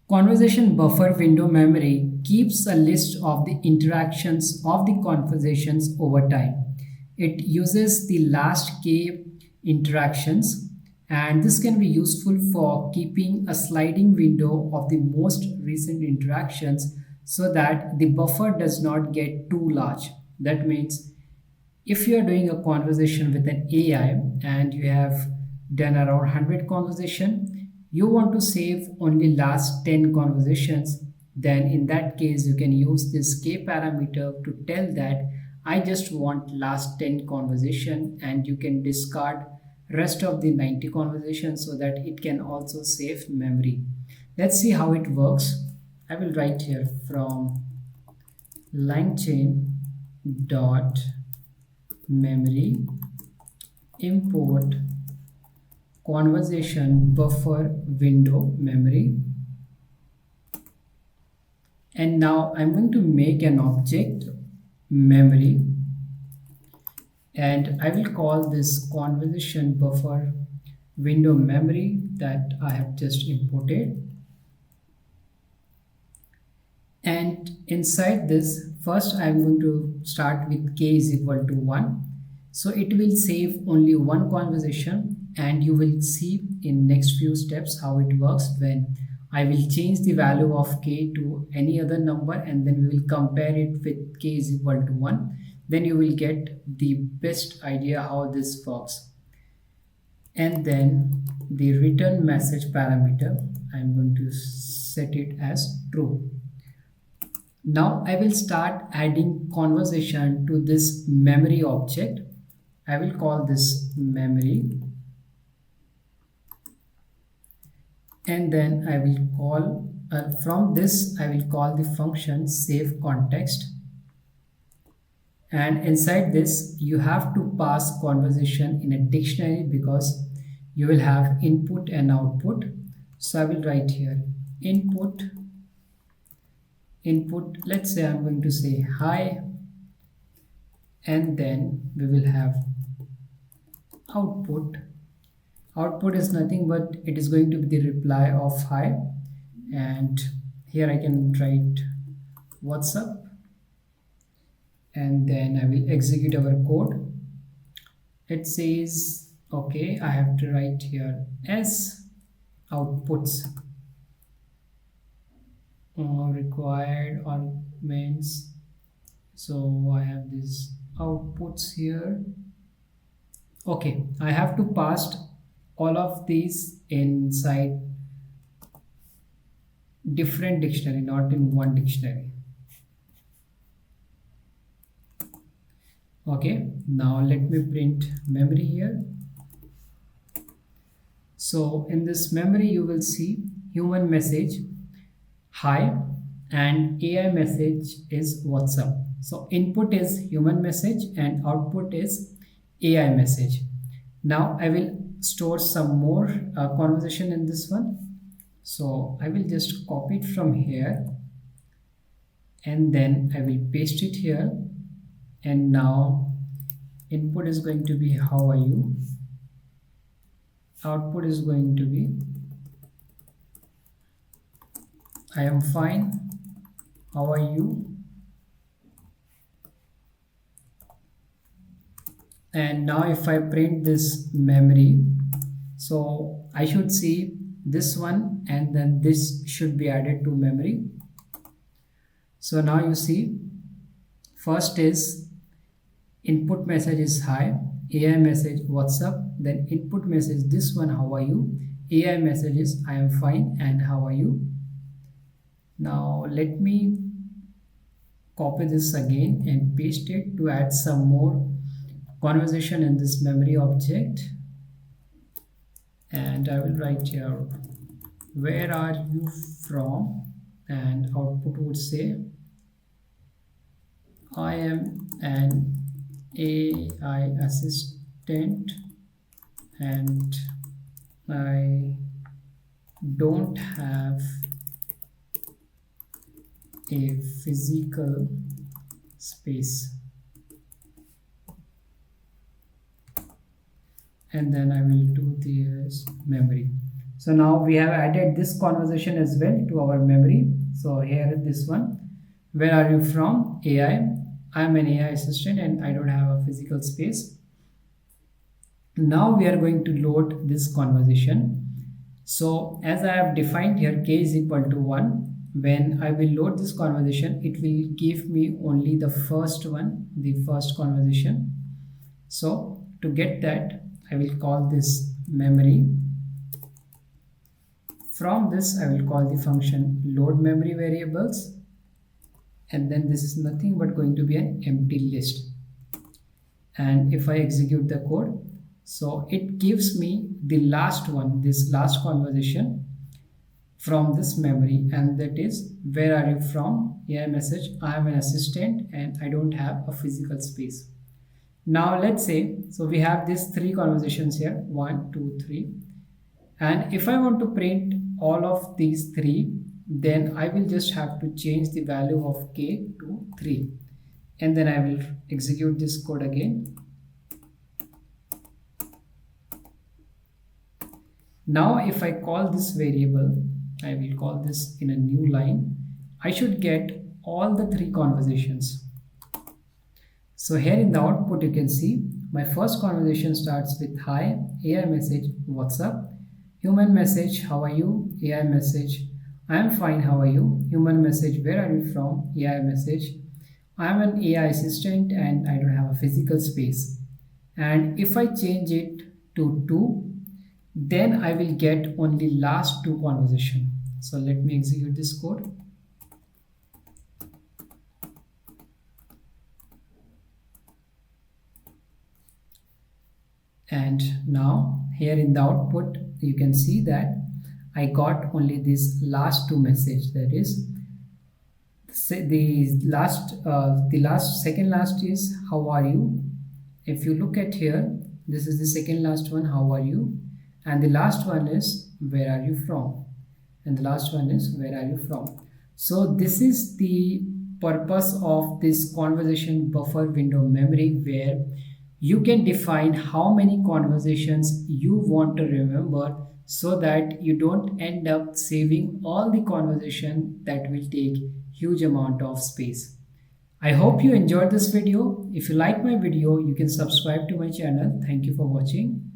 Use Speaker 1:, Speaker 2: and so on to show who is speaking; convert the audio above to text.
Speaker 1: Conversation buffer window memory keeps a list of the interactions of the conversations over time. It uses the last k interactions, and this can be useful for keeping a sliding window of the most recent interactions so that the buffer does not get too large. That means if you are doing a conversation with an AI and you have done around 100 conversation, you want to save only last 10 conversations, then in that case you can use this k parameter to tell that I just want last 10 conversation, and you can discard rest of the 90 conversations so that it can also save memory. Let's see how it works. I will write here from LangChain dot memory import conversation buffer window memory, and now I'm going to make an object memory, and I will call this conversation buffer window memory that I have just imported. And inside this, first I'm going to start with k is equal to 1. So it will save only one conversation, and you will see in next few steps how it works when I will change the value of k to any other number, and then we will compare it with k is equal to 1. Then you will get the best idea how this works. And then the return message parameter, I'm going to set it as true. Now I will start adding conversation to this memory object. I will call this memory, and then I will call from this I will call the function save context, and inside this you have to pass conversation in a dictionary because you will have input and output. So I will write here input, let's say I'm going to say hi, and then we will have output is nothing but it is going to be the reply of hi, and here I can write what's up, and then I will execute our code. It says okay, I have to write here s outputs required arguments. So I have these outputs here. Okay, I have to pass all of these inside different dictionary, not in one dictionary. Okay, now let me print memory here. So in this memory you will see human message hi, and AI message is what's up. So input is human message and output is AI message. Now I will store some more conversation in this one. So I will just copy it from here, and then I will paste it here, and now input is going to be how are you, output is going to be I am fine, how are you, and now if I print this memory, so I should see this one, and then this should be added to memory. So now you see first is input message is hi, AI message what's up, then input message this one how are you, AI message is I am fine and how are you. Now let me copy this again and paste it to add some more conversation in this memory object, and I will write here where are you from, and output would say I am an AI assistant and I don't have a physical space, and then I will do this memory. So now we have added this conversation as well to our memory. So here this one, where are you from? AI. I'm an AI assistant and I don't have a physical space. Now we are going to load this conversation. So as I have defined here, k is equal to 1. When I will load this conversation, it will give me only the first one, the first conversation. So to get that, I will call this memory. From this, I will call the function load memory variables. And then this is nothing but going to be an empty list. And if I execute the code, so it gives me the last one, this last conversation from this memory, and that is, where are you from? AI message, I am an assistant and I don't have a physical space. Now let's say, so we have these three conversations here, 1, 2, 3. And if I want to print all of these three, then I will just have to change the value of k to 3. And then I will execute this code again. Now if I call this variable, I will call this in a new line, I should get all the three conversations. So here in the output you can see my first conversation starts with hi, AI message, what's up, human message, how are you, AI message, I am fine, how are you, human message, where are you from, AI message, I am an AI assistant and I don't have a physical space. And if I change it to 2, then I will get only last two conversation. So let me execute this code. And now here in the output, you can see that I got only this last two message. That is, second last is how are you. If you look at here, this is the second last one, how are you, and the last one is where are you from, and the last one is where are you from. So this is the purpose of this conversation buffer window memory, where you can define how many conversations you want to remember, so that you don't end up saving all the conversation that will take huge amount of space. I hope you enjoyed this video. If you like my video, you can subscribe to my channel. Thank you for watching.